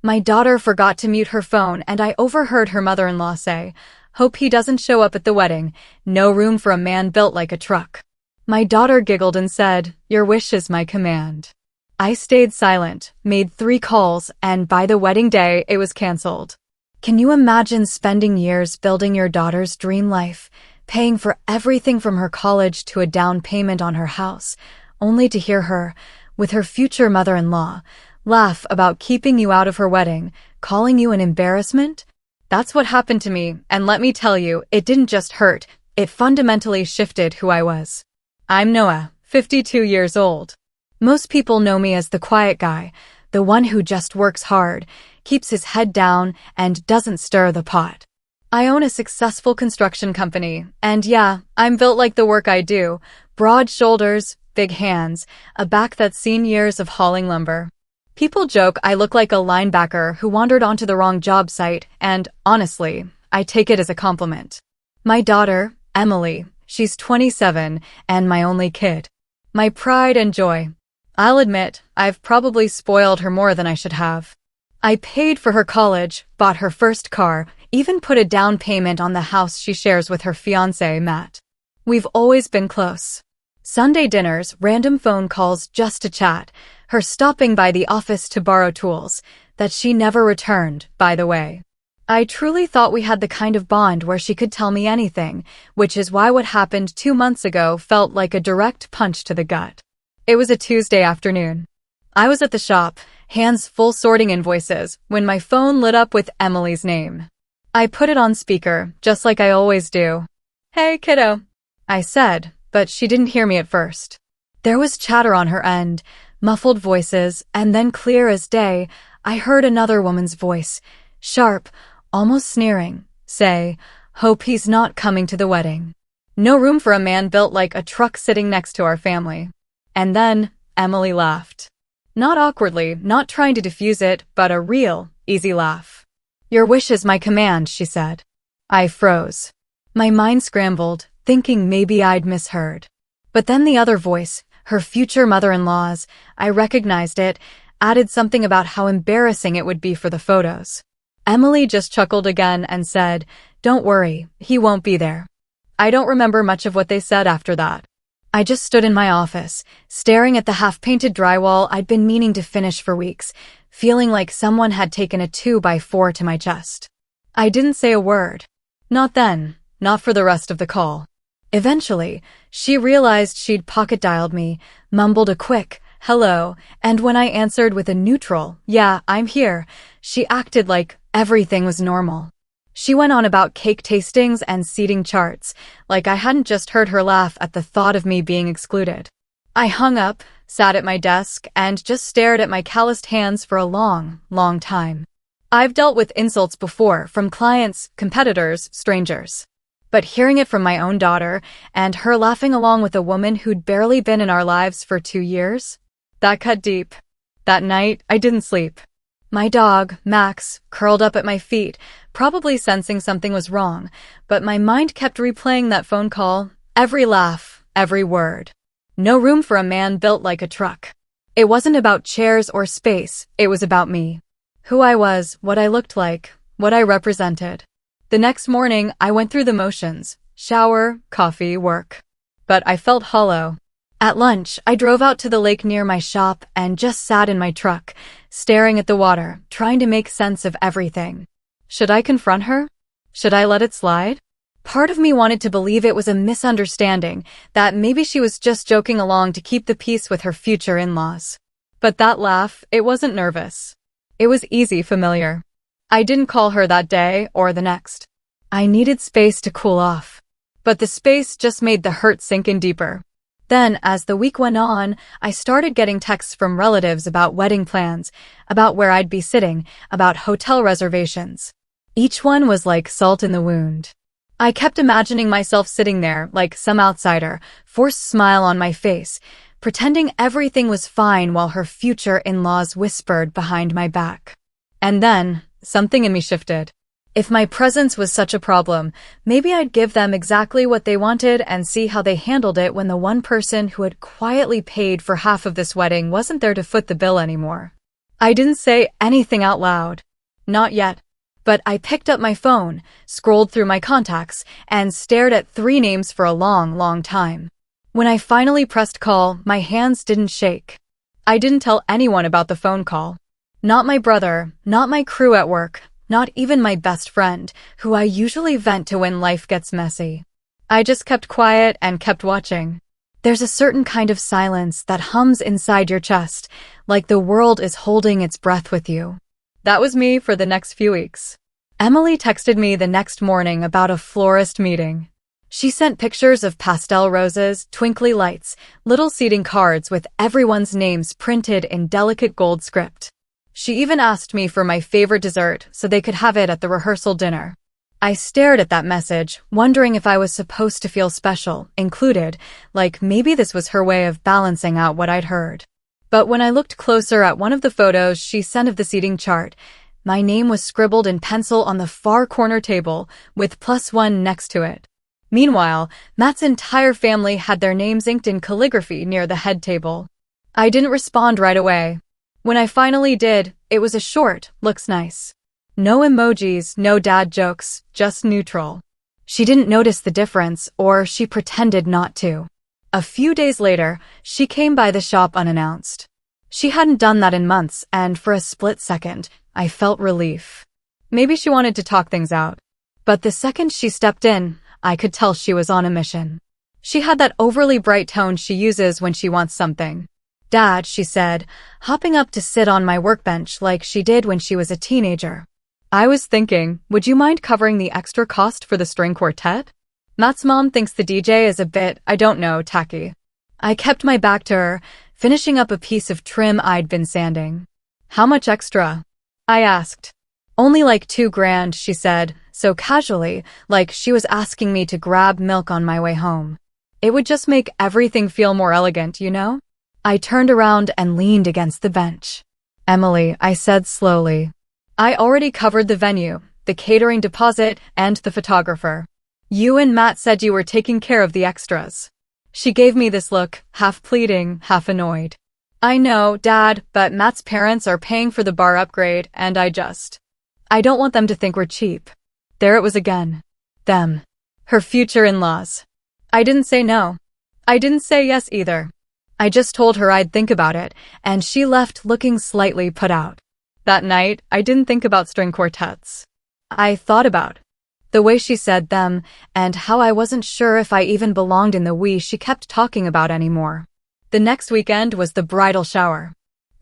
My daughter forgot to mute her phone and I overheard her mother-in-law say, "Hope he doesn't show up at the wedding. No room for a man built like a truck." My daughter giggled and said, "Your wish is my command." I stayed silent, made 3 calls, and by the wedding day, it was canceled. Can you imagine spending years building your daughter's dream life, paying for everything from her college to a down payment on her house, only to hear her, with her future mother-in-law, laugh about keeping you out of her wedding, calling you an embarrassment? That's what happened to me, and let me tell you, it didn't just hurt, it fundamentally shifted who I was. I'm Noah, 52 years old. Most people know me as the quiet guy, the one who just works hard, keeps his head down, and doesn't stir the pot. I own a successful construction company, and yeah, I'm built like the work I do. Broad shoulders, big hands, a back that's seen years of hauling lumber. People joke I look like a linebacker who wandered onto the wrong job site, and honestly, I take it as a compliment. My daughter, Emily, she's 27 and my only kid. My pride and joy. I'll admit, I've probably spoiled her more than I should have. I paid for her college, bought her first car, even put a down payment on the house she shares with her fiancé, Matt. We've always been close. Sunday dinners, random phone calls just to chat, her stopping by the office to borrow tools, that she never returned, by the way. I truly thought we had the kind of bond where she could tell me anything, which is why what happened 2 months ago felt like a direct punch to the gut. It was a Tuesday afternoon. I was at the shop, hands full sorting invoices, when my phone lit up with Emily's name. I put it on speaker, just like I always do. "Hey, kiddo," I said, but she didn't hear me at first. There was chatter on her end, muffled voices, and then clear as day, I heard another woman's voice, sharp, almost sneering, say, "Hope he's not coming to the wedding. No room for a man built like a truck sitting next to our family." And then, Emily laughed. Not awkwardly, not trying to diffuse it, but a real, easy laugh. "Your wish is my command," she said. I froze. My mind scrambled, thinking maybe I'd misheard. But then the other voice, her future mother-in-law's, I recognized it, added something about how embarrassing it would be for the photos. Emily just chuckled again and said, "Don't worry, he won't be there." I don't remember much of what they said after that. I just stood in my office, staring at the half-painted drywall I'd been meaning to finish for weeks, feeling like someone had taken a 2x4 to my chest. I didn't say a word. Not then, not for the rest of the call. Eventually, she realized she'd pocket-dialed me, mumbled a quick, "Hello," and when I answered with a neutral, "Yeah, I'm here," she acted like everything was normal. She went on about cake tastings and seating charts, like I hadn't just heard her laugh at the thought of me being excluded. I hung up, sat at my desk, and just stared at my calloused hands for a long, long time. I've dealt with insults before, from clients, competitors, strangers. But hearing it from my own daughter, and her laughing along with a woman who'd barely been in our lives for 2 years, that cut deep. That night, I didn't sleep. My dog, Max, curled up at my feet, probably sensing something was wrong, but my mind kept replaying that phone call, every laugh, every word. No room for a man built like a truck. It wasn't about chairs or space, it was about me. Who I was, what I looked like, what I represented. The next morning, I went through the motions, shower, coffee, work. But I felt hollow. At lunch, I drove out to the lake near my shop and just sat in my truck, staring at the water, trying to make sense of everything. Should I confront her? Should I let it slide? Part of me wanted to believe it was a misunderstanding, that maybe she was just joking along to keep the peace with her future in-laws. But that laugh, it wasn't nervous. It was easy, familiar. I didn't call her that day or the next. I needed space to cool off. But the space just made the hurt sink in deeper. Then, as the week went on, I started getting texts from relatives about wedding plans, about where I'd be sitting, about hotel reservations. Each one was like salt in the wound. I kept imagining myself sitting there, like some outsider, forced smile on my face, pretending everything was fine while her future in-laws whispered behind my back. And then, something in me shifted. If my presence was such a problem, maybe I'd give them exactly what they wanted and see how they handled it when the one person who had quietly paid for half of this wedding wasn't there to foot the bill anymore. I didn't say anything out loud. Not yet. But I picked up my phone, scrolled through my contacts, and stared at 3 names for a long, long time. When I finally pressed call, my hands didn't shake. I didn't tell anyone about the phone call. Not my brother, not my crew at work, not even my best friend, who I usually vent to when life gets messy. I just kept quiet and kept watching. There's a certain kind of silence that hums inside your chest, like the world is holding its breath with you. That was me for the next few weeks. Emily texted me the next morning about a florist meeting. She sent pictures of pastel roses, twinkly lights, little seating cards with everyone's names printed in delicate gold script. She even asked me for my favorite dessert so they could have it at the rehearsal dinner. I stared at that message, wondering if I was supposed to feel special, included, like maybe this was her way of balancing out what I'd heard. But when I looked closer at one of the photos she sent of the seating chart, my name was scribbled in pencil on the far corner table, with +1 next to it. Meanwhile, Matt's entire family had their names inked in calligraphy near the head table. I didn't respond right away. When I finally did, it was a short, looks nice. No emojis, no dad jokes, just neutral. She didn't notice the difference, or she pretended not to. A few days later, she came by the shop unannounced. She hadn't done that in months, and for a split second, I felt relief. Maybe she wanted to talk things out. But the second she stepped in, I could tell she was on a mission. She had that overly bright tone she uses when she wants something. "Dad," she said, hopping up to sit on my workbench like she did when she was a teenager. I was thinking, would you mind covering the extra cost for the string quartet? Matt's mom thinks the DJ is a bit, I don't know, tacky. I kept my back to her, finishing up a piece of trim I'd been sanding. "How much extra?" I asked. "Only like $2,000, she said, so casually, like she was asking me to grab milk on my way home. It would just make everything feel more elegant, you know? I turned around and leaned against the bench. "Emily," I said slowly. "I already covered the venue, the catering deposit, and the photographer. You and Matt said you were taking care of the extras." She gave me this look, half pleading, half annoyed. "I know, Dad, but Matt's parents are paying for the bar upgrade, and I don't want them to think we're cheap." There it was again. Them. Her future in-laws. I didn't say no. I didn't say yes either. I just told her I'd think about it, and she left looking slightly put out. That night, I didn't think about string quartets. I thought about the way she said them, and how I wasn't sure if I even belonged in the we she kept talking about anymore. The next weekend was the bridal shower.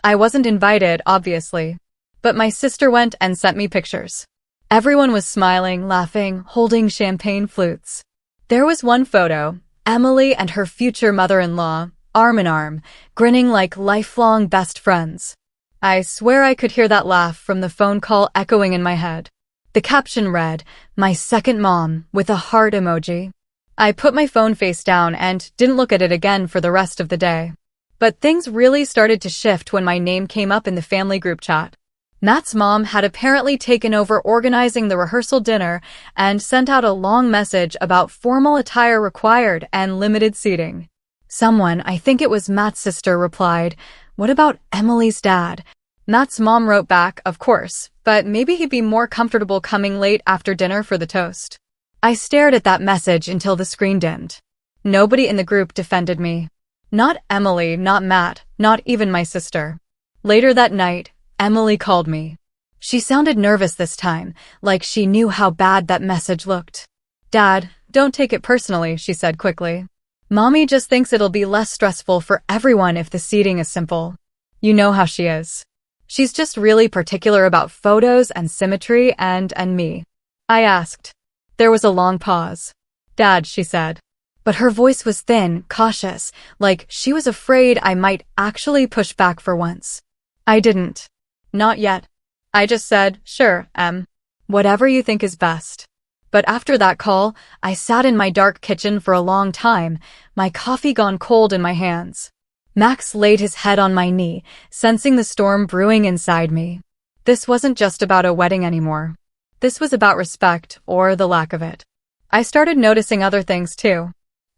I wasn't invited, obviously, but my sister went and sent me pictures. Everyone was smiling, laughing, holding champagne flutes. There was one photo, Emily and her future mother-in-law, arm in arm, grinning like lifelong best friends. I swear I could hear that laugh from the phone call echoing in my head. The caption read, "My second mom," with a heart emoji. I put my phone face down and didn't look at it again for the rest of the day. But things really started to shift when my name came up in the family group chat. Matt's mom had apparently taken over organizing the rehearsal dinner and sent out a long message about formal attire required and limited seating. Someone, I think it was Matt's sister, replied, "What about Emily's dad?" Matt's mom wrote back, "Of course, but maybe he'd be more comfortable coming late after dinner for the toast." I stared at that message until the screen dimmed. Nobody in the group defended me. Not Emily, not Matt, not even my sister. Later that night, Emily called me. She sounded nervous this time, like she knew how bad that message looked. "Dad, don't take it personally," she said quickly. "Mommy just thinks it'll be less stressful for everyone if the seating is simple. You know how she is. She's just really particular about photos and symmetry and me." I asked. There was a long pause. "Dad," she said. But her voice was thin, cautious, like she was afraid I might actually push back for once. I didn't. Not yet. I just said, "Sure, Em. Whatever you think is best." But after that call, I sat in my dark kitchen for a long time, my coffee gone cold in my hands. Max laid his head on my knee, sensing the storm brewing inside me. This wasn't just about a wedding anymore. This was about respect, or the lack of it. I started noticing other things too.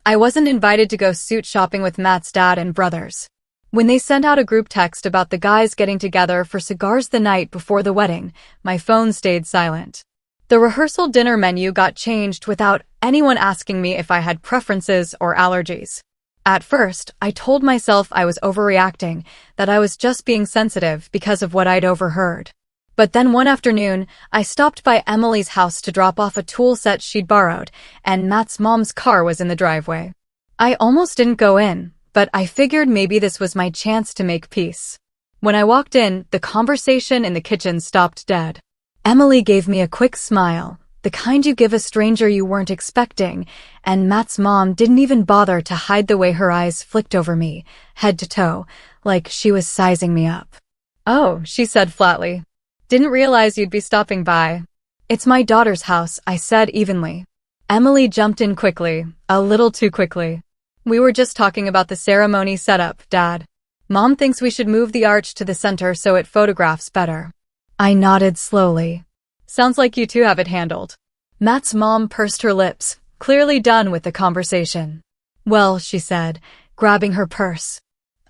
I wasn't invited to go suit shopping with Matt's dad and brothers. When they sent out a group text about the guys getting together for cigars the night before the wedding, my phone stayed silent. The rehearsal dinner menu got changed without anyone asking me if I had preferences or allergies. At first, I told myself I was overreacting, that I was just being sensitive because of what I'd overheard. But then one afternoon, I stopped by Emily's house to drop off a tool set she'd borrowed, and Matt's mom's car was in the driveway. I almost didn't go in, but I figured maybe this was my chance to make peace. When I walked in, the conversation in the kitchen stopped dead. Emily gave me a quick smile, the kind you give a stranger you weren't expecting, and Matt's mom didn't even bother to hide the way her eyes flicked over me, head to toe, like she was sizing me up. "Oh," she said flatly. "Didn't realize you'd be stopping by." "It's my daughter's house," I said evenly. Emily jumped in quickly, a little too quickly. "We were just talking about the ceremony setup, Dad. Mom thinks we should move the arch to the center so it photographs better." I nodded slowly. "Sounds like you two have it handled." Matt's mom pursed her lips, clearly done with the conversation. "Well," she said, grabbing her purse,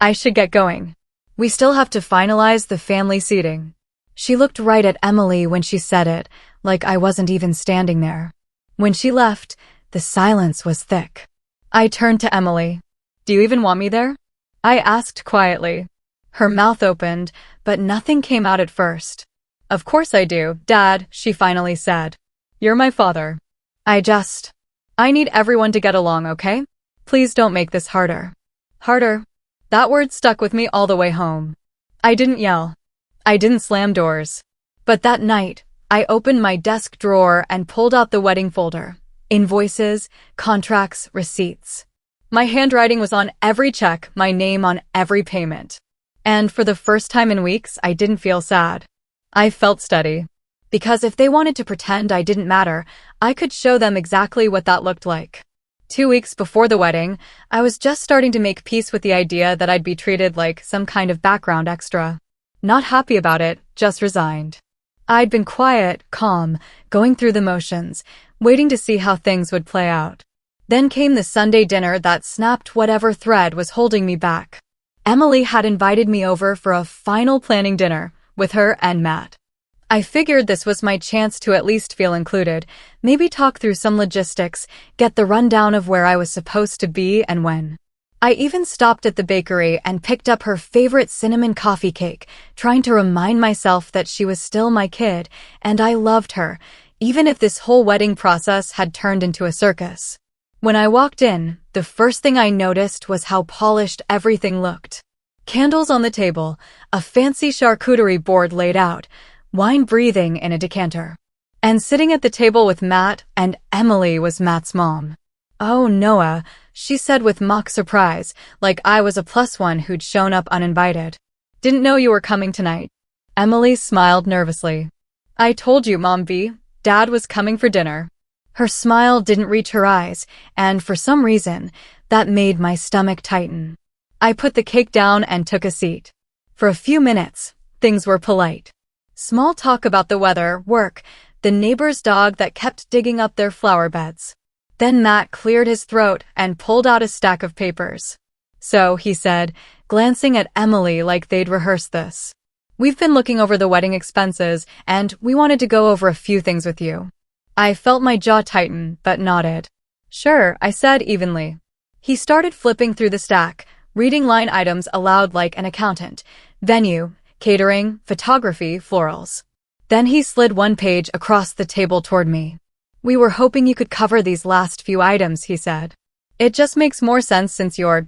"I should get going. We still have to finalize the family seating." She looked right at Emily when she said it, like I wasn't even standing there. When she left, the silence was thick. I turned to Emily. "Do you even want me there?" I asked quietly. Her mouth opened, but nothing came out at first. "Of course I do, Dad," she finally said. "You're my father. I need everyone to get along, okay? Please don't make this harder." Harder? That word stuck with me all the way home. I didn't yell. I didn't slam doors. But that night, I opened my desk drawer and pulled out the wedding folder. Invoices, contracts, receipts. My handwriting was on every check, my name on every payment. And for the first time in weeks, I didn't feel sad. I felt steady. Because if they wanted to pretend I didn't matter, I could show them exactly what that looked like. 2 weeks before the wedding, I was just starting to make peace with the idea that I'd be treated like some kind of background extra. Not happy about it, just resigned. I'd been quiet, calm, going through the motions, waiting to see how things would play out. Then came the Sunday dinner that snapped whatever thread was holding me back. Emily had invited me over for a final planning dinner, with her and Matt. I figured this was my chance to at least feel included, maybe talk through some logistics, get the rundown of where I was supposed to be and when. I even stopped at the bakery and picked up her favorite cinnamon coffee cake, trying to remind myself that she was still my kid, and I loved her, even if this whole wedding process had turned into a circus. When I walked in, the first thing I noticed was how polished everything looked. Candles on the table, a fancy charcuterie board laid out, wine breathing in a decanter. And sitting at the table with Matt and Emily was Matt's mom. "Oh, Noah," she said with mock surprise, like I was a +1 who'd shown up uninvited. "Didn't know you were coming tonight." Emily smiled nervously. "I told you, Mom B, Dad was coming for dinner." Her smile didn't reach her eyes, and for some reason, that made my stomach tighten. I put the cake down and took a seat. For a few minutes, things were polite. Small talk about the weather, work, the neighbor's dog that kept digging up their flower beds. Then Matt cleared his throat and pulled out a stack of papers. "So," he said, glancing at Emily like they'd rehearsed this. "We've been looking over the wedding expenses, and we wanted to go over a few things with you." I felt my jaw tighten, but nodded. "Sure," I said evenly. He started flipping through the stack, reading line items aloud like an accountant. Venue, catering, photography, florals. Then he slid one page across the table toward me. "We were hoping you could cover these last few items," he said. "It just makes more sense since you're,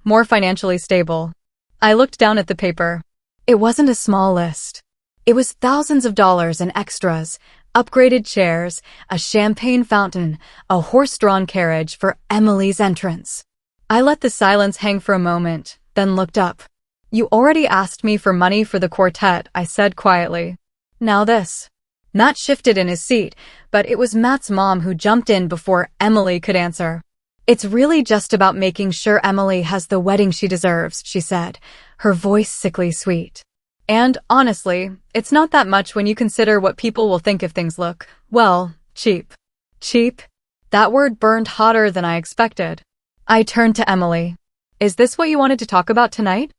more financially stable." I looked down at the paper. It wasn't a small list. It was thousands of dollars in extras, upgraded chairs, a champagne fountain, a horse-drawn carriage for Emily's entrance. I let the silence hang for a moment, then looked up. "You already asked me for money for the quartet," I said quietly. "Now this." Matt shifted in his seat, but it was Matt's mom who jumped in before Emily could answer. "It's really just about making sure Emily has the wedding she deserves," she said, her voice sickly sweet. "And, honestly, it's not that much when you consider what people will think if things look, well, cheap." Cheap? That word burned hotter than I expected. I turned to Emily. "Is this what you wanted to talk about tonight?"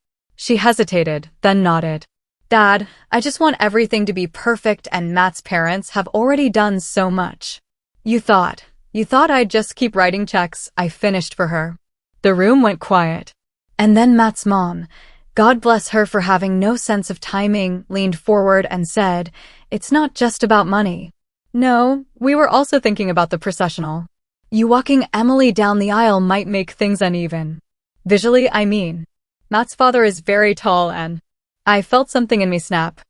She hesitated, then nodded. Dad, I just want everything to be perfect and Matt's parents have already done so much. You thought I'd just keep writing checks, I finished for her. The room went quiet. And then Matt's mom, God bless her for having no sense of timing, leaned forward and said, "It's not just about money." No, we were also thinking about the processional. You walking Emily down the aisle might make things uneven. Visually, I mean. Matt's father is very tall and I felt something in me snap.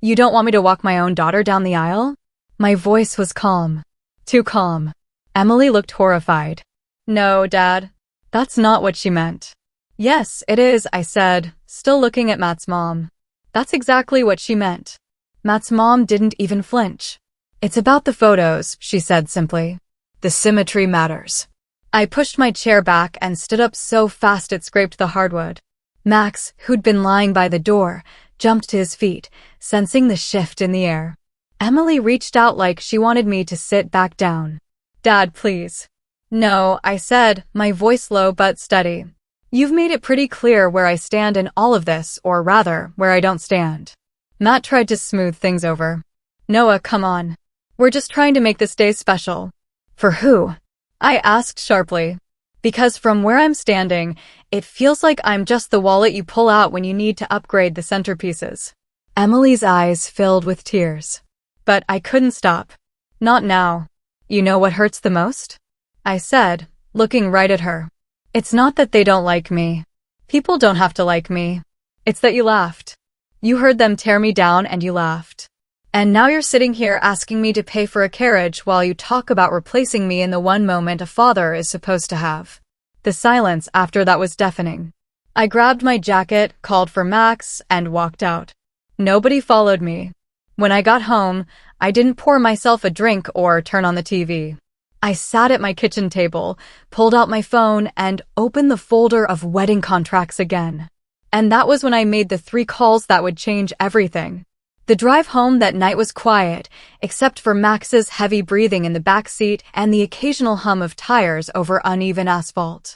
You don't want me to walk my own daughter down the aisle? My voice was calm. Too calm. Emily looked horrified. No, Dad. That's not what she meant. Yes, it is, I said, still looking at Matt's mom. That's exactly what she meant. Matt's mom didn't even flinch. It's about the photos, she said simply. The symmetry matters. I pushed my chair back and stood up so fast it scraped the hardwood. Max, who'd been lying by the door, jumped to his feet, sensing the shift in the air. Emily reached out like she wanted me to sit back down. Dad, please. No, I said, my voice low but steady. You've made it pretty clear where I stand in all of this, or rather, where I don't stand. Matt tried to smooth things over. Noah, come on. We're just trying to make this day special. For who? I asked sharply. Because from where I'm standing, it feels like I'm just the wallet you pull out when you need to upgrade the centerpieces. Emily's eyes filled with tears. But I couldn't stop. Not now. You know what hurts the most? I said, looking right at her. It's not that they don't like me. People don't have to like me. It's that you laughed. You heard them tear me down and you laughed. And now you're sitting here asking me to pay for a carriage while you talk about replacing me in the one moment a father is supposed to have. The silence after that was deafening. I grabbed my jacket, called for Max, and walked out. Nobody followed me. When I got home, I didn't pour myself a drink or turn on the TV. I sat at my kitchen table, pulled out my phone, and opened the folder of wedding contracts again. And that was when I made the 3 calls that would change everything. The drive home that night was quiet, except for Max's heavy breathing in the back seat and the occasional hum of tires over uneven asphalt.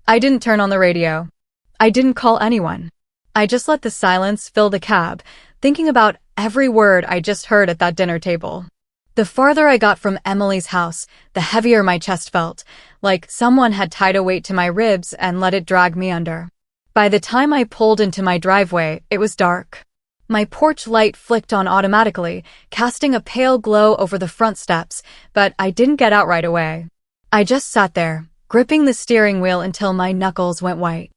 I didn't turn on the radio. I didn't call anyone. I just let the silence fill the cab, thinking about every word I just heard at that dinner table. The farther I got from Emily's house, the heavier my chest felt, like someone had tied a weight to my ribs and let it drag me under. By the time I pulled into my driveway, it was dark. My porch light flicked on automatically, casting a pale glow over the front steps, but I didn't get out right away. I just sat there, gripping the steering wheel until my knuckles went white.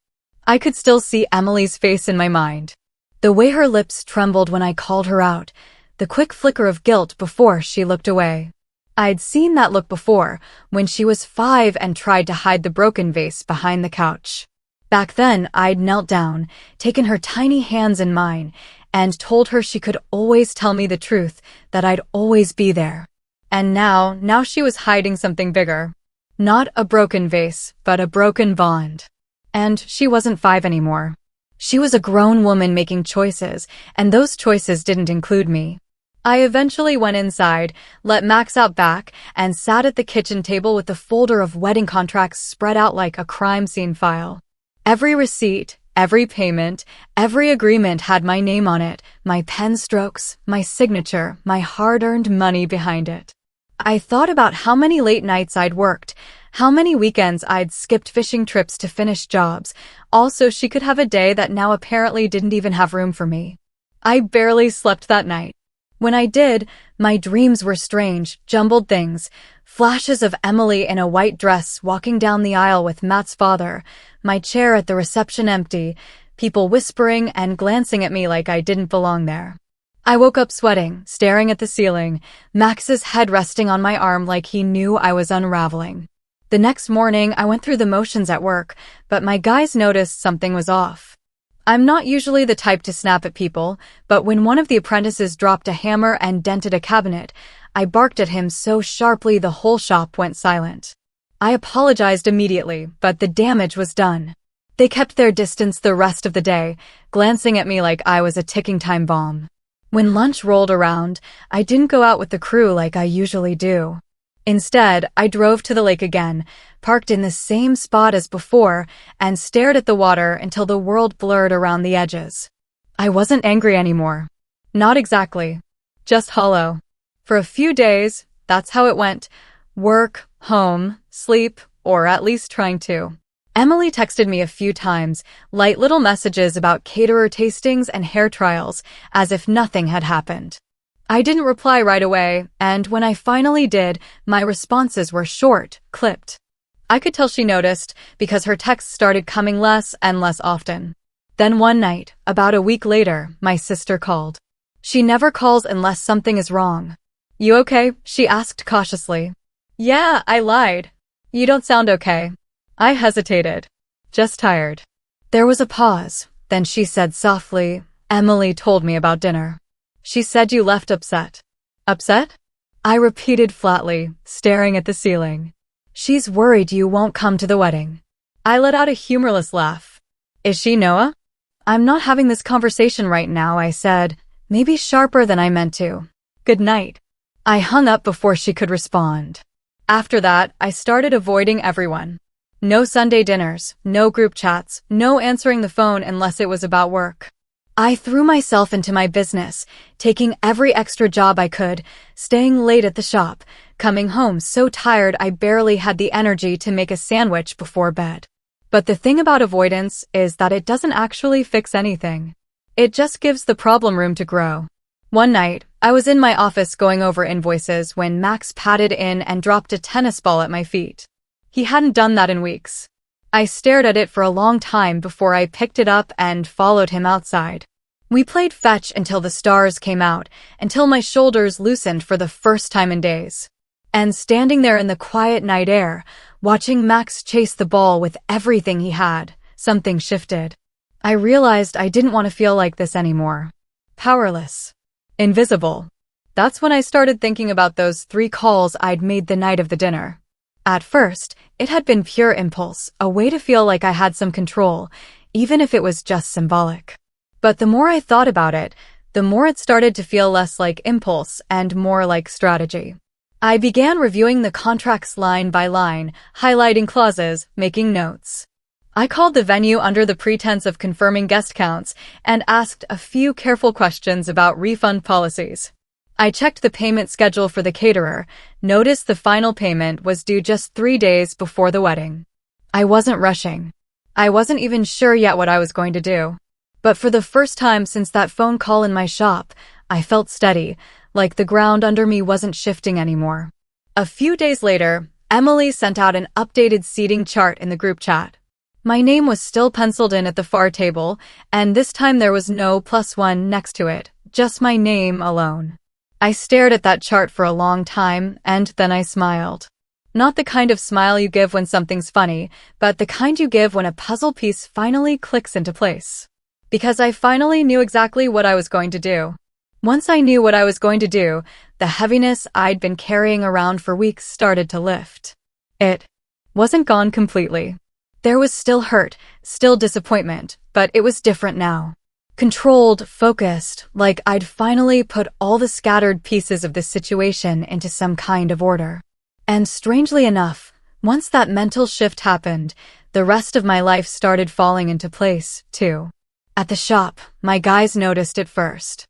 I could still see Emily's face in my mind. The way her lips trembled when I called her out, the quick flicker of guilt before she looked away. I'd seen that look before, when she was 5 and tried to hide the broken vase behind the couch. Back then, I'd knelt down, taken her tiny hands in mine, and told her she could always tell me the truth, that I'd always be there. And now she was hiding something bigger. Not a broken vase, but a broken bond. And she wasn't 5 anymore. She was a grown woman making choices, and those choices didn't include me. I eventually went inside, let Max out back, and sat at the kitchen table with the folder of wedding contracts spread out like a crime scene file. Every receipt, every payment, every agreement had my name on it, my pen strokes, my signature, my hard-earned money behind it. I thought about how many late nights I'd worked, how many weekends I'd skipped fishing trips to finish jobs, all so she could have a day that now apparently didn't even have room for me. I barely slept that night. When I did, my dreams were strange, jumbled things, flashes of Emily in a white dress walking down the aisle with Matt's father, my chair at the reception empty, people whispering and glancing at me like I didn't belong there. I woke up sweating, staring at the ceiling, Max's head resting on my arm like he knew I was unraveling. The next morning, I went through the motions at work, but my guys noticed something was off. I'm not usually the type to snap at people, but when one of the apprentices dropped a hammer and dented a cabinet, I barked at him so sharply the whole shop went silent. I apologized immediately, but the damage was done. They kept their distance the rest of the day, glancing at me like I was a ticking time bomb. When lunch rolled around, I didn't go out with the crew like I usually do. Instead, I drove to the lake again, parked in the same spot as before, and stared at the water until the world blurred around the edges. I wasn't angry anymore. Not exactly. Just hollow. For a few days, that's how it went. Work, home, sleep, or at least trying to. Emily texted me a few times, light little messages about caterer tastings and hair trials, as if nothing had happened. I didn't reply right away, and when I finally did, my responses were short, clipped. I could tell she noticed, because her texts started coming less and less often. Then one night, about a week later, my sister called. She never calls unless something is wrong. "You okay?" she asked cautiously. "Yeah, I lied. You don't sound okay." I hesitated. "Just tired." There was a pause, then she said softly, "Emily told me about dinner. She said you left upset." "Upset?" I repeated flatly, staring at the ceiling. "She's worried you won't come to the wedding." I let out a humorless laugh. "Is she Noah?" "I'm not having this conversation right now," I said, maybe sharper than I meant to. "Good night." I hung up before she could respond. After that, I started avoiding everyone. No Sunday dinners, no group chats, no answering the phone unless it was about work. I threw myself into my business, taking every extra job I could, staying late at the shop, coming home so tired I barely had the energy to make a sandwich before bed. But the thing about avoidance is that it doesn't actually fix anything. It just gives the problem room to grow. One night, I was in my office going over invoices when Max padded in and dropped a tennis ball at my feet. He hadn't done that in weeks. I stared at it for a long time before I picked it up and followed him outside. We played fetch until the stars came out, until my shoulders loosened for the first time in days. And standing there in the quiet night air, watching Max chase the ball with everything he had, something shifted. I realized I didn't want to feel like this anymore. Powerless. Invisible. That's when I started thinking about those 3 calls I'd made the night of the dinner. At first, it had been pure impulse, a way to feel like I had some control, even if it was just symbolic. But the more I thought about it, the more it started to feel less like impulse and more like strategy. I began reviewing the contracts line by line, highlighting clauses, making notes. I called the venue under the pretense of confirming guest counts and asked a few careful questions about refund policies. I checked the payment schedule for the caterer, noticed the final payment was due just 3 days before the wedding. I wasn't rushing. I wasn't even sure yet what I was going to do. But for the first time since that phone call in my shop, I felt steady, like the ground under me wasn't shifting anymore. A few days later, Emily sent out an updated seating chart in the group chat. My name was still penciled in at the far table, and this time there was no +1 next to it, just my name alone. I stared at that chart for a long time, and then I smiled. Not the kind of smile you give when something's funny, but the kind you give when a puzzle piece finally clicks into place. Because I finally knew exactly what I was going to do. Once I knew what I was going to do, the heaviness I'd been carrying around for weeks started to lift. It wasn't gone completely. There was still hurt, still disappointment, but it was different now. Controlled, focused, like I'd finally put all the scattered pieces of this situation into some kind of order. And strangely enough, once that mental shift happened, the rest of my life started falling into place, too. At the shop, my guys noticed it first.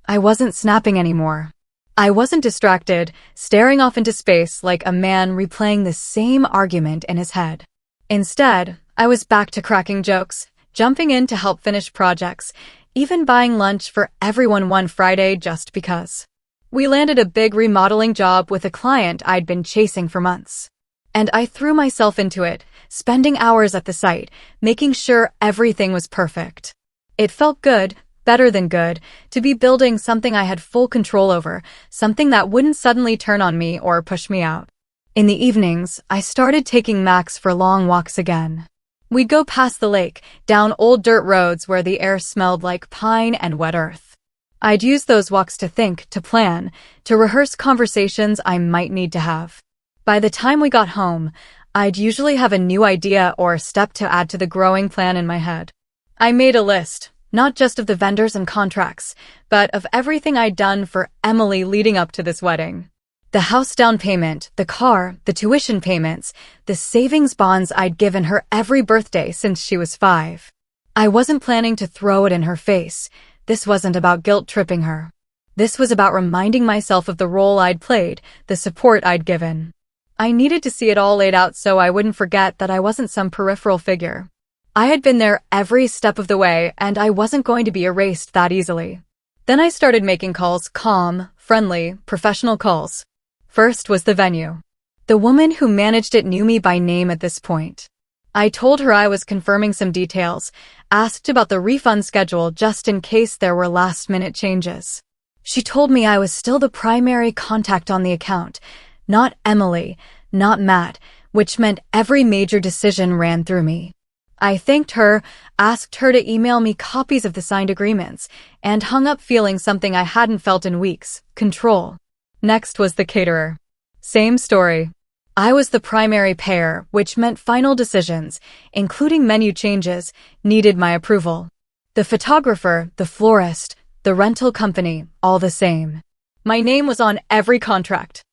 I wasn't snapping anymore. I wasn't distracted, staring off into space like a man replaying the same argument in his head. Instead, I was back to cracking jokes, jumping in to help finish projects, even buying lunch for everyone one Friday just because. We landed a big remodeling job with a client I'd been chasing for months. And I threw myself into it, spending hours at the site, making sure everything was perfect. It felt good, better than good, to be building something I had full control over, something that wouldn't suddenly turn on me or push me out. In the evenings, I started taking Max for long walks again. We'd go past the lake, down old dirt roads where the air smelled like pine and wet earth. I'd use those walks to think, to plan, to rehearse conversations I might need to have. By the time we got home, I'd usually have a new idea or step to add to the growing plan in my head. I made a list, not just of the vendors and contracts, but of everything I'd done for Emily leading up to this wedding. The house down payment, the car, the tuition payments, the savings bonds I'd given her every birthday since she was 5. I wasn't planning to throw it in her face. This wasn't about guilt-tripping her. This was about reminding myself of the role I'd played, the support I'd given. I needed to see it all laid out so I wouldn't forget that I wasn't some peripheral figure. I had been there every step of the way, and I wasn't going to be erased that easily. Then I started making calls, calm, friendly, professional calls. First was the venue. The woman who managed it knew me by name at this point. I told her I was confirming some details, asked about the refund schedule just in case there were last-minute changes. She told me I was still the primary contact on the account, not Emily, not Matt, which meant every major decision ran through me. I thanked her, asked her to email me copies of the signed agreements, and hung up feeling something I hadn't felt in weeks: control. Next was the caterer. Same story. I was the primary payer, which meant final decisions, including menu changes, needed my approval. The photographer, the florist, the rental company, all the same. My name was on every contract.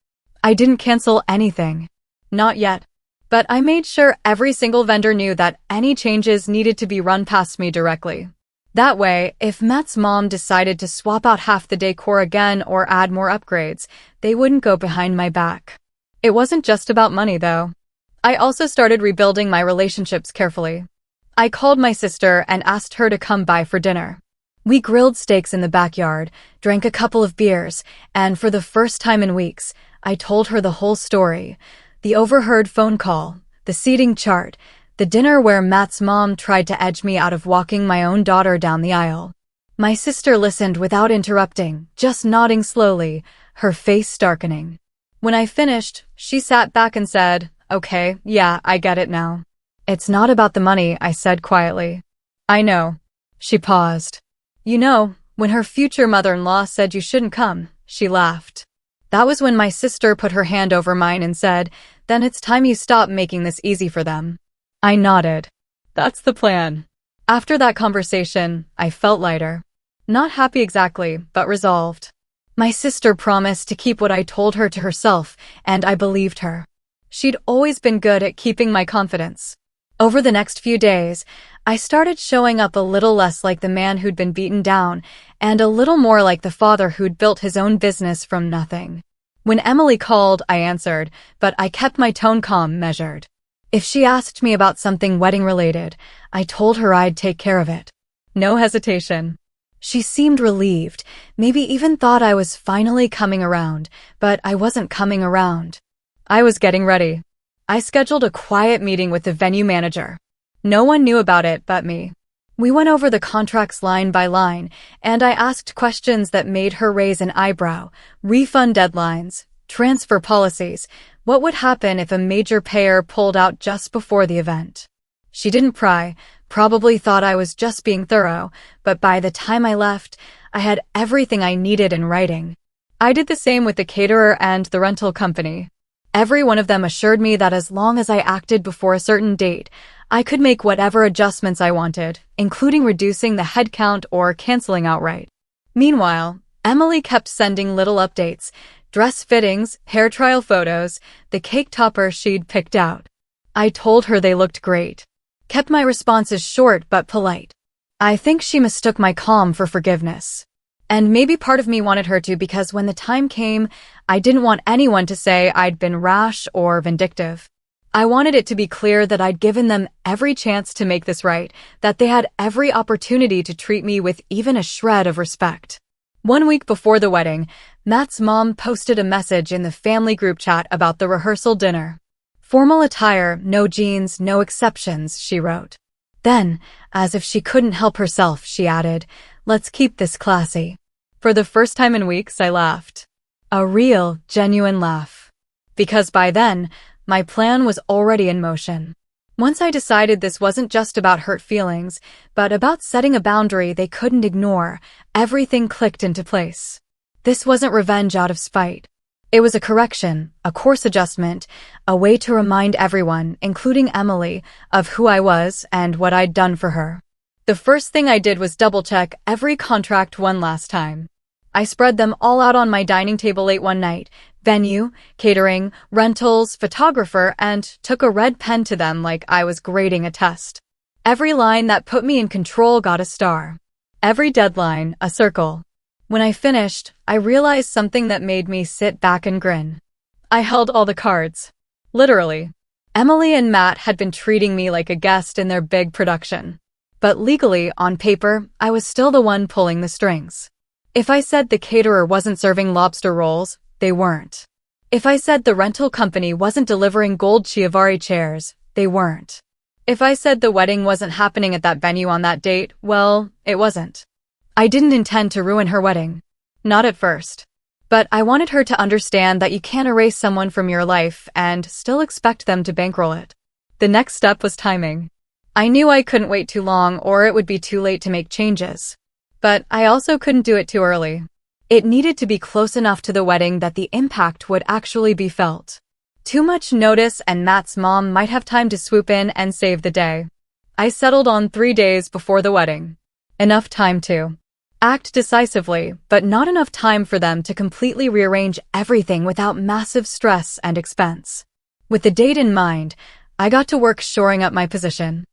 I didn't cancel anything. Not yet. But I made sure every single vendor knew that any changes needed to be run past me directly. That way, if Matt's mom decided to swap out half the decor again or add more upgrades, they wouldn't go behind my back. It wasn't just about money, though. I also started rebuilding my relationships carefully. I called my sister and asked her to come by for dinner. We grilled steaks in the backyard, drank a couple of beers, and for the first time in weeks, I told her the whole story. The overheard phone call, the seating chart, the dinner where Matt's mom tried to edge me out of walking my own daughter down the aisle. My sister listened without interrupting, just nodding slowly, her face darkening. When I finished, she sat back and said, "Okay, yeah, I get it now." "It's not about the money," I said quietly. "I know." She paused. "You know, when her future mother-in-law said you shouldn't come," she laughed. That was when my sister put her hand over mine and said, "Then it's time you stop making this easy for them." I nodded. That's the plan. After that conversation, I felt lighter. Not happy exactly, but resolved. My sister promised to keep what I told her to herself, and I believed her. She'd always been good at keeping my confidence. Over the next few days, I started showing up a little less like the man who'd been beaten down, and a little more like the father who'd built his own business from nothing. When Emily called, I answered, but I kept my tone calm, measured. If she asked me about something wedding-related, I told her I'd take care of it. No hesitation. She seemed relieved, maybe even thought I was finally coming around, but I wasn't coming around. I was getting ready. I scheduled a quiet meeting with the venue manager. No one knew about it but me. We went over the contracts line by line, and I asked questions that made her raise an eyebrow: refund deadlines, transfer policies, what would happen if a major payer pulled out just before the event. She didn't pry, probably thought I was just being thorough, but by the time I left, I had everything I needed in writing. I did the same with the caterer and the rental company. Every one of them assured me that as long as I acted before a certain date, I could make whatever adjustments I wanted, including reducing the headcount or canceling outright. Meanwhile, Emily kept sending little updates: dress fittings, hair trial photos, the cake topper she'd picked out. I told her they looked great. Kept my responses short but polite. I think she mistook my calm for forgiveness. And maybe part of me wanted her to, because when the time came, I didn't want anyone to say I'd been rash or vindictive. I wanted it to be clear that I'd given them every chance to make this right, that they had every opportunity to treat me with even a shred of respect. 1 week before the wedding, Matt's mom posted a message in the family group chat about the rehearsal dinner. "Formal attire, no jeans, no exceptions," she wrote. Then, as if she couldn't help herself, she added, "Let's keep this classy." For the first time in weeks, I laughed. A real, genuine laugh. Because by then, my plan was already in motion. Once I decided this wasn't just about hurt feelings, but about setting a boundary they couldn't ignore, everything clicked into place. This wasn't revenge out of spite. It was a correction, a course adjustment, a way to remind everyone, including Emily, of who I was and what I'd done for her. The first thing I did was double-check every contract one last time. I spread them all out on my dining table late one night. Venue, catering, rentals, photographer, and took a red pen to them like I was grading a test. Every line that put me in control got a star. Every deadline, a circle. When I finished, I realized something that made me sit back and grin. I held all the cards. Literally. Emily and Matt had been treating me like a guest in their big production. But legally, on paper, I was still the one pulling the strings. If I said the caterer wasn't serving lobster rolls, they weren't. If I said the rental company wasn't delivering gold Chiavari chairs, they weren't. If I said the wedding wasn't happening at that venue on that date, well, it wasn't. I didn't intend to ruin her wedding. Not at first. But I wanted her to understand that you can't erase someone from your life and still expect them to bankroll it. The next step was timing. I knew I couldn't wait too long or it would be too late to make changes. But I also couldn't do it too early. It needed to be close enough to the wedding that the impact would actually be felt. Too much notice and Matt's mom might have time to swoop in and save the day. I settled on 3 days before the wedding. Enough time to act decisively, but not enough time for them to completely rearrange everything without massive stress and expense. With the date in mind, I got to work shoring up my position.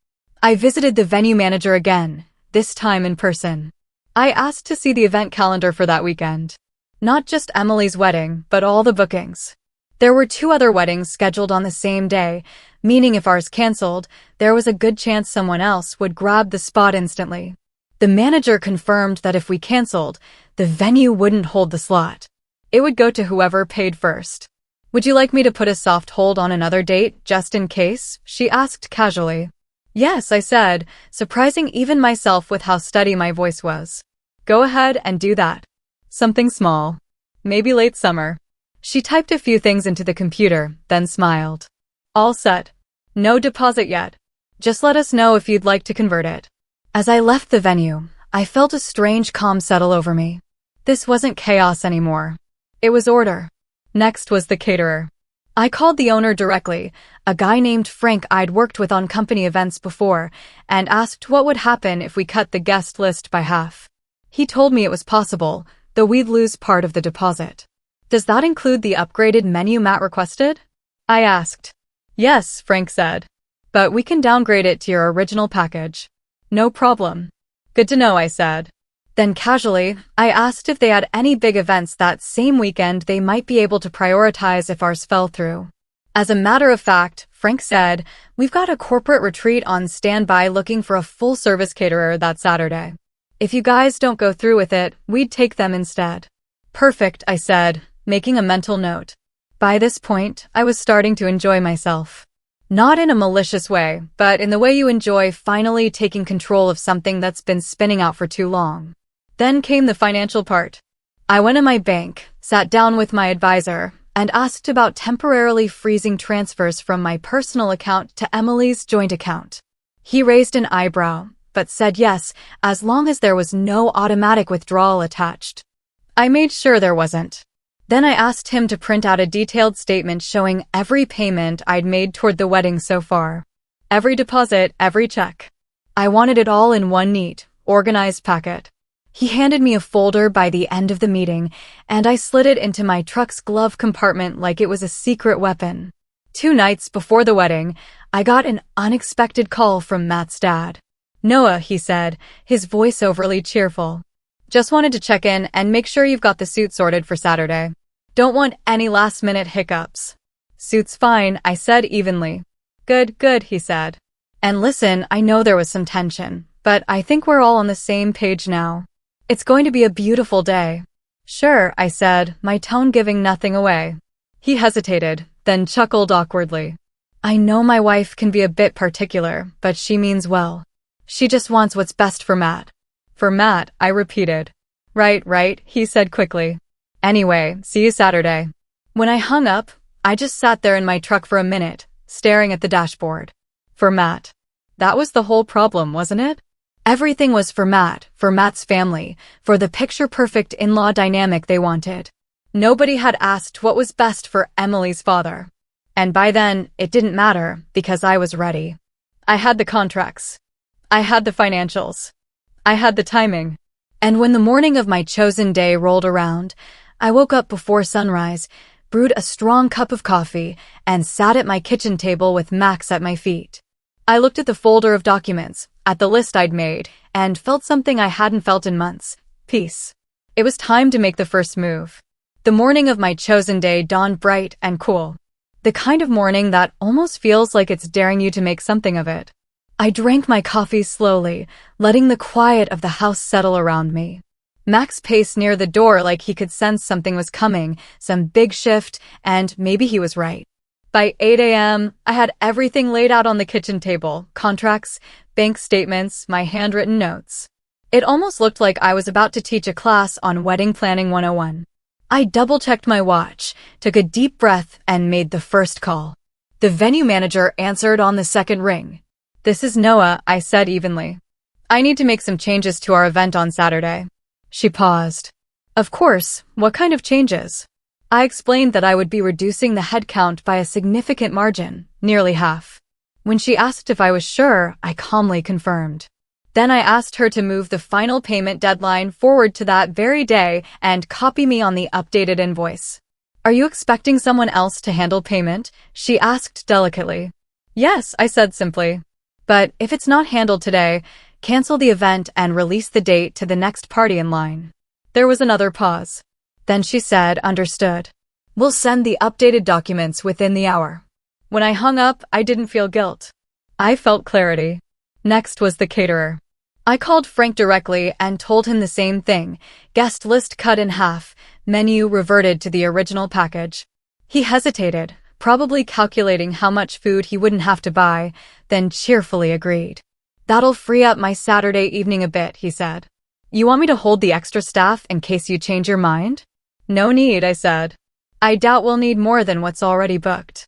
I visited the venue manager again, this time in person. I asked to see the event calendar for that weekend. Not just Emily's wedding, but all the bookings. There were 2 other weddings scheduled on the same day, meaning if ours canceled, there was a good chance someone else would grab the spot instantly. The manager confirmed that if we canceled, the venue wouldn't hold the slot. It would go to whoever paid first. "Would you like me to put a soft hold on another date, just in case?" she asked casually. "Yes," I said, surprising even myself with how steady my voice was. "Go ahead and do that. Something small. Maybe late summer." She typed a few things into the computer, then smiled. "All set. No deposit yet. Just let us know if you'd like to convert it." As I left the venue, I felt a strange calm settle over me. This wasn't chaos anymore. It was order. Next was the caterer. I called the owner directly, a guy named Frank I'd worked with on company events before, and asked what would happen if we cut the guest list by half. He told me it was possible, though we'd lose part of the deposit. "Does that include the upgraded menu Matt requested?" I asked. "Yes," Frank said. "But we can downgrade it to your original package." "No problem." "Good to know," I said. Then casually, I asked if they had any big events that same weekend they might be able to prioritize if ours fell through. As a matter of fact, Frank said, "We've got a corporate retreat on standby looking for a full-service caterer that Saturday. If you guys don't go through with it, we'd take them instead." "Perfect," I said, making a mental note. By this point, I was starting to enjoy myself. Not in a malicious way, but in the way you enjoy finally taking control of something that's been spinning out for too long. Then came the financial part. I went to my bank, sat down with my advisor, and asked about temporarily freezing transfers from my personal account to Emily's joint account. He raised an eyebrow, but said yes, as long as there was no automatic withdrawal attached. I made sure there wasn't. Then I asked him to print out a detailed statement showing every payment I'd made toward the wedding so far. Every deposit, every check. I wanted it all in one neat, organized packet. He handed me a folder by the end of the meeting, and I slid it into my truck's glove compartment like it was a secret weapon. 2 nights before the wedding, I got an unexpected call from Matt's dad. "Noah," he said, his voice overly cheerful. "Just wanted to check in and make sure you've got the suit sorted for Saturday. Don't want any last-minute hiccups." "Suit's fine," I said evenly. Good, he said. "And listen, I know there was some tension, but I think we're all on the same page now. It's going to be a beautiful day." "Sure," I said, my tone giving nothing away. He hesitated, then chuckled awkwardly. "I know my wife can be a bit particular, but she means well. She just wants what's best for Matt." "For Matt," I repeated. Right, he said quickly. "Anyway, see you Saturday." When I hung up, I just sat there in my truck for a minute, staring at the dashboard. For Matt. That was the whole problem, wasn't it? Everything was for Matt's family, for the picture-perfect in-law dynamic they wanted. Nobody had asked what was best for Emily's father. And by then, it didn't matter, because I was ready. I had the contracts. I had the financials. I had the timing. And when the morning of my chosen day rolled around, I woke up before sunrise, brewed a strong cup of coffee, and sat at my kitchen table with Max at my feet. I looked at the folder of documents, at the list I'd made, and felt something I hadn't felt in months: peace. It was time to make the first move. The morning of my chosen day dawned bright and cool. The kind of morning that almost feels like it's daring you to make something of it. I drank my coffee slowly, letting the quiet of the house settle around me. Max paced near the door like he could sense something was coming, some big shift, and maybe he was right. By 8 a.m., I had everything laid out on the kitchen table: contracts, bank statements, my handwritten notes. It almost looked like I was about to teach a class on Wedding Planning 101. I double-checked my watch, took a deep breath, and made the first call. The venue manager answered on the second ring. "This is Noah," I said evenly. "I need to make some changes to our event on Saturday." She paused. "Of course, what kind of changes?" I explained that I would be reducing the headcount by a significant margin, nearly half. When she asked if I was sure, I calmly confirmed. Then I asked her to move the final payment deadline forward to that very day and copy me on the updated invoice. "Are you expecting someone else to handle payment?" she asked delicately. "Yes," I said simply. "But if it's not handled today, cancel the event and release the date to the next party in line." There was another pause. Then she said, "Understood. We'll send the updated documents within the hour." When I hung up, I didn't feel guilt. I felt clarity. Next was the caterer. I called Frank directly and told him the same thing: guest list cut in half, menu reverted to the original package. He hesitated, probably calculating how much food he wouldn't have to buy, then cheerfully agreed. "That'll free up my Saturday evening a bit," he said. "You want me to hold the extra staff in case you change your mind?" "No need," I said. "I doubt we'll need more than what's already booked."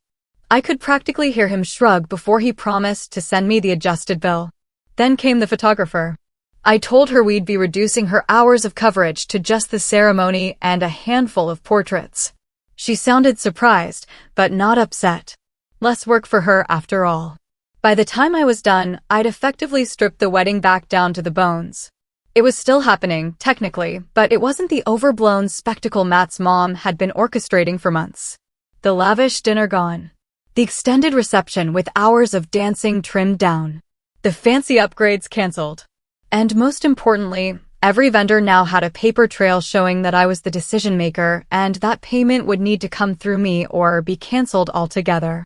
I could practically hear him shrug before he promised to send me the adjusted bill. Then came the photographer. I told her we'd be reducing her hours of coverage to just the ceremony and a handful of portraits. She sounded surprised, but not upset. Less work for her after all. By the time I was done, I'd effectively stripped the wedding back down to the bones. It was still happening, technically, but it wasn't the overblown spectacle Matt's mom had been orchestrating for months. The lavish dinner gone. The extended reception with hours of dancing trimmed down. The fancy upgrades canceled. And most importantly, every vendor now had a paper trail showing that I was the decision maker and that payment would need to come through me or be canceled altogether.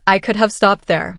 I could have stopped there.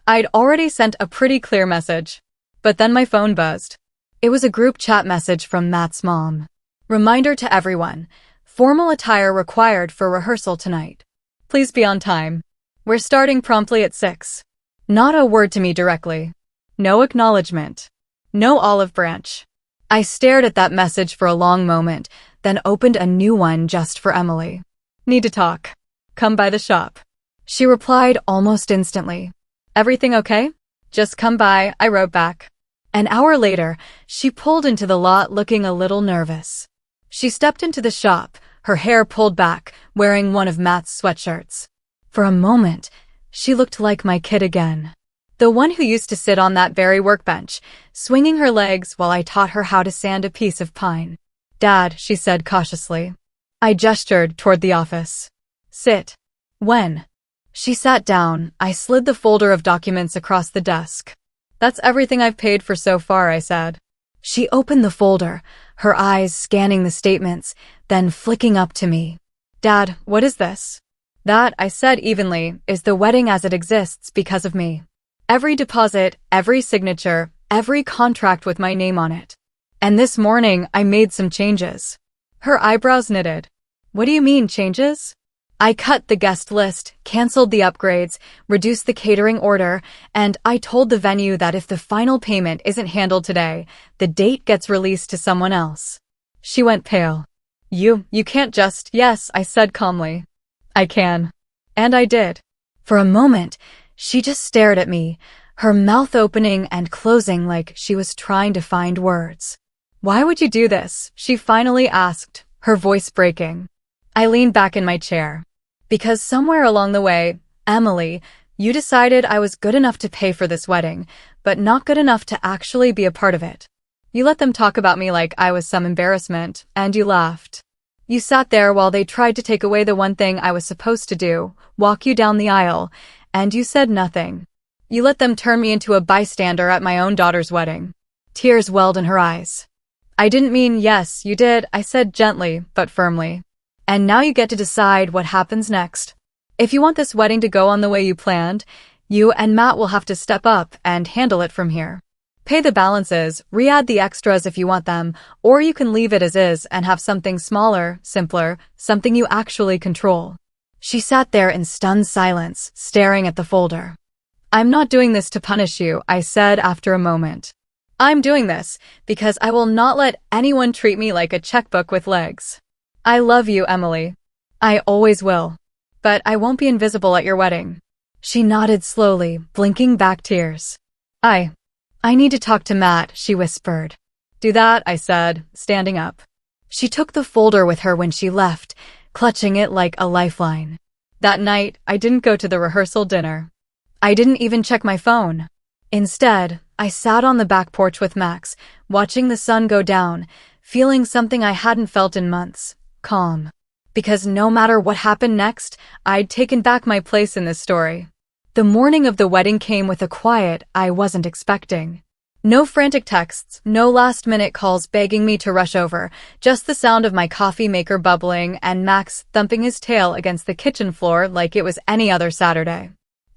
I'd already sent a pretty clear message. But then my phone buzzed. It was a group chat message from Matt's mom. "Reminder to everyone. Formal attire required for rehearsal tonight. Please be on time. We're starting promptly at 6. Not a word to me directly. No acknowledgement. No olive branch. I stared at that message for a long moment, then opened a new one just for Emily. "Need to talk. Come by the shop." She replied almost instantly. "Everything okay? Just come by," I wrote back. An hour later, she pulled into the lot looking a little nervous. She stepped into the shop, her hair pulled back, wearing one of Matt's sweatshirts. For a moment, she looked like my kid again. The one who used to sit on that very workbench, swinging her legs while I taught her how to sand a piece of pine. "Dad," she said cautiously. I gestured toward the office. "Sit." "When?" She sat down. I slid the folder of documents across the desk. "That's everything I've paid for so far," I said. She opened the folder, her eyes scanning the statements, then flicking up to me. "Dad, what is this?" "That," I said evenly, "is the wedding as it exists because of me. Every deposit, every signature, every contract with my name on it. And this morning, I made some changes." Her eyebrows knitted. "What do you mean, changes?" "I cut the guest list, canceled the upgrades, reduced the catering order, and I told the venue that if the final payment isn't handled today, the date gets released to someone else." She went pale. You can't just..." "Yes," I said calmly. "I can." And I did. For a moment, she just stared at me, her mouth opening and closing like she was trying to find words. "Why would you do this?" she finally asked, her voice breaking. I leaned back in my chair. "Because somewhere along the way, Emily, you decided I was good enough to pay for this wedding, but not good enough to actually be a part of it. You let them talk about me like I was some embarrassment, and you laughed. You sat there while they tried to take away the one thing I was supposed to do, walk you down the aisle, and you said nothing. You let them turn me into a bystander at my own daughter's wedding. Tears welled in her eyes. I didn't mean yes, you did, I said gently, but firmly. And now you get to decide what happens next. If you want this wedding to go on the way you planned, you and Matt will have to step up and handle it from here. Pay the balances, re-add the extras if you want them, or you can leave it as is and have something smaller, simpler, something you actually control. She sat there in stunned silence, staring at the folder. I'm not doing this to punish you, I said after a moment. I'm doing this because I will not let anyone treat me like a checkbook with legs. I love you, Emily. I always will. But I won't be invisible at your wedding. She nodded slowly, blinking back tears. I need to talk to Matt, she whispered. Do that, I said, standing up. She took the folder with her when she left, clutching it like a lifeline. That night, I didn't go to the rehearsal dinner. I didn't even check my phone. Instead, I sat on the back porch with Max, watching the sun go down, feeling something I hadn't felt in months, calm. Because no matter what happened next, I'd taken back my place in this story. The morning of the wedding came with a quiet I wasn't expecting. No frantic texts, no last-minute calls begging me to rush over, just the sound of my coffee maker bubbling and Max thumping his tail against the kitchen floor like it was any other Saturday.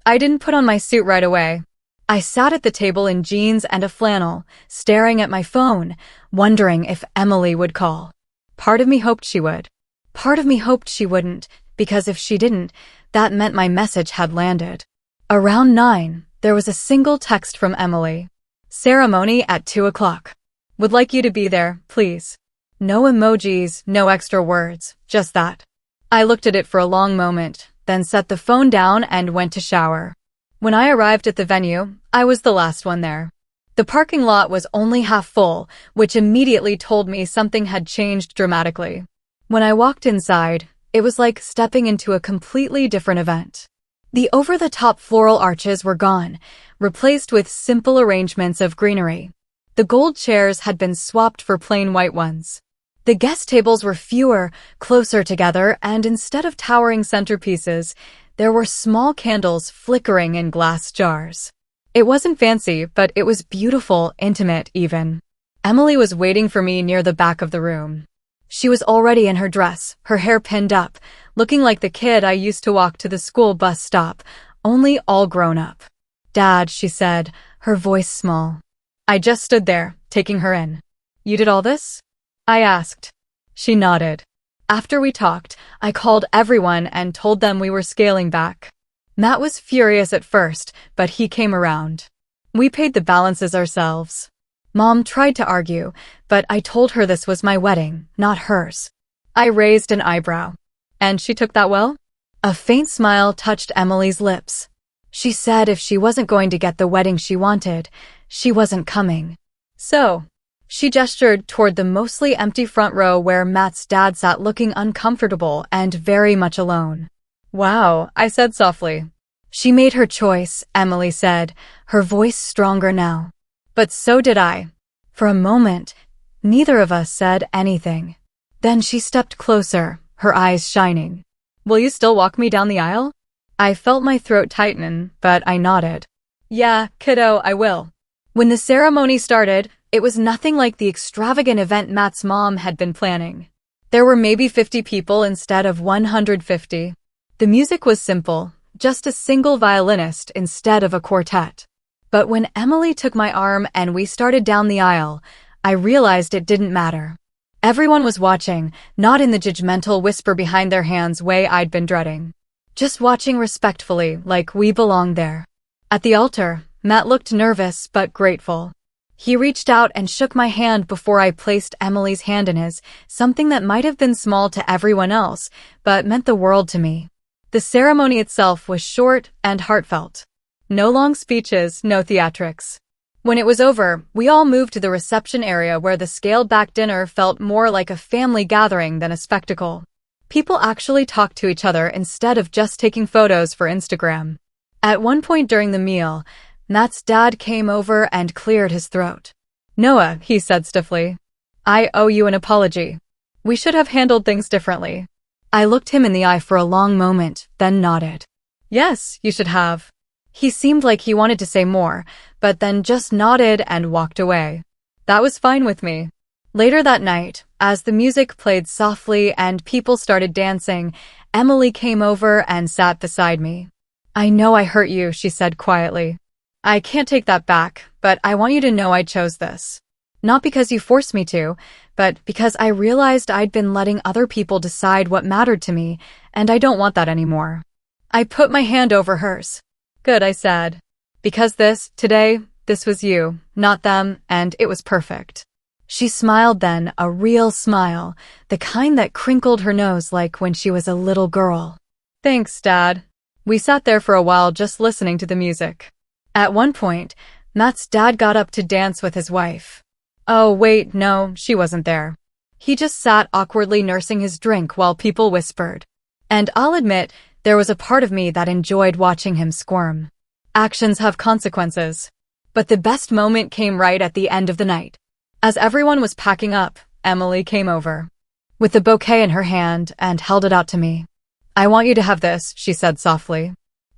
I didn't put on my suit right away. I sat at the table in jeans and a flannel, staring at my phone, wondering if Emily would call. Part of me hoped she would. Part of me hoped she wouldn't, because if she didn't, that meant my message had landed. Around 9, there was a single text from Emily. Ceremony at 2 o'clock. Would like you to be there, please. No emojis, no extra words, just that. I looked at it for a long moment, then set the phone down and went to shower. When I arrived at the venue, I was the last one there. The parking lot was only half full, which immediately told me something had changed dramatically. When I walked inside, it was like stepping into a completely different event. The over-the-top floral arches were gone, replaced with simple arrangements of greenery. The gold chairs had been swapped for plain white ones. The guest tables were fewer, closer together, and instead of towering centerpieces, there were small candles flickering in glass jars. It wasn't fancy, but it was beautiful, intimate even. Emily was waiting for me near the back of the room. She was already in her dress, her hair pinned up, looking like the kid I used to walk to the school bus stop, only all grown up. Dad, she said, her voice small. I just stood there, taking her in. You did all this? I asked. She nodded. After we talked, I called everyone and told them we were scaling back. Matt was furious at first, but he came around. We paid the balances ourselves. Mom tried to argue, but I told her this was my wedding, not hers. I raised an eyebrow. And she took that well? A faint smile touched Emily's lips. She said if she wasn't going to get the wedding she wanted, she wasn't coming. So, she gestured toward the mostly empty front row where Matt's dad sat looking uncomfortable and very much alone. Wow, I said softly. She made her choice, Emily said, her voice stronger now. But so did I. For a moment, neither of us said anything. Then she stepped closer, her eyes shining. Will you still walk me down the aisle? I felt my throat tighten, but I nodded. Yeah, kiddo, I will. When the ceremony started, it was nothing like the extravagant event Matt's mom had been planning. There were maybe 50 people instead of 150. The music was simple, just a single violinist instead of a quartet. But when Emily took my arm and we started down the aisle, I realized it didn't matter. Everyone was watching, not in the judgmental whisper behind their hands way I'd been dreading. Just watching respectfully, like we belonged there. At the altar, Matt looked nervous but grateful. He reached out and shook my hand before I placed Emily's hand in his, something that might have been small to everyone else, but meant the world to me. The ceremony itself was short and heartfelt. No long speeches, no theatrics. When it was over, we all moved to the reception area where the scaled-back dinner felt more like a family gathering than a spectacle. People actually talked to each other instead of just taking photos for Instagram. At one point during the meal, Matt's dad came over and cleared his throat. Noah, he said stiffly. I owe you an apology. We should have handled things differently. I looked him in the eye for a long moment, then nodded. Yes, you should have. He seemed like he wanted to say more, but then just nodded and walked away. That was fine with me. Later that night, as the music played softly and people started dancing, Emily came over and sat beside me. I know I hurt you, she said quietly. I can't take that back, but I want you to know I chose this. Not because you forced me to, but because I realized I'd been letting other people decide what mattered to me, and I don't want that anymore. I put my hand over hers. Good, I said. Because today, this was you, not them, and it was perfect. She smiled then, a real smile, the kind that crinkled her nose like when she was a little girl. Thanks, Dad. We sat there for a while just listening to the music. At one point, Matt's dad got up to dance with his wife. Oh, wait, no, she wasn't there. He just sat awkwardly nursing his drink while people whispered. And I'll admit, there was a part of me that enjoyed watching him squirm. Actions have consequences. But the best moment came right at the end of the night. As everyone was packing up, Emily came over. With the bouquet in her hand and held it out to me. I want you to have this, she said softly.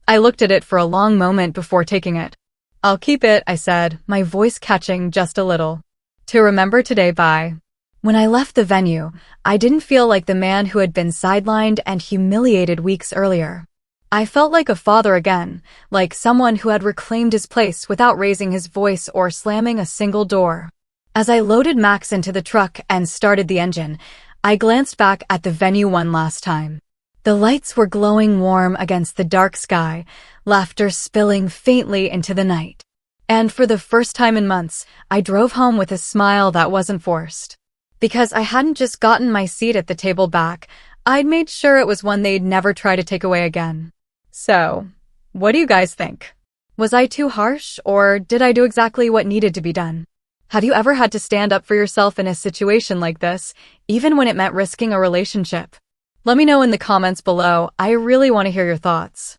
I looked at it for a long moment before taking it. I'll keep it, I said, my voice catching just a little. To remember today by. When I left the venue, I didn't feel like the man who had been sidelined and humiliated weeks earlier. I felt like a father again, like someone who had reclaimed his place without raising his voice or slamming a single door. As I loaded Max into the truck and started the engine, I glanced back at the venue one last time. The lights were glowing warm against the dark sky, laughter spilling faintly into the night. And for the first time in months, I drove home with a smile that wasn't forced. Because I hadn't just gotten my seat at the table back, I'd made sure it was one they'd never try to take away again. So, what do you guys think? Was I too harsh, or did I do exactly what needed to be done? Have you ever had to stand up for yourself in a situation like this, even when it meant risking a relationship? Let me know in the comments below. I really want to hear your thoughts.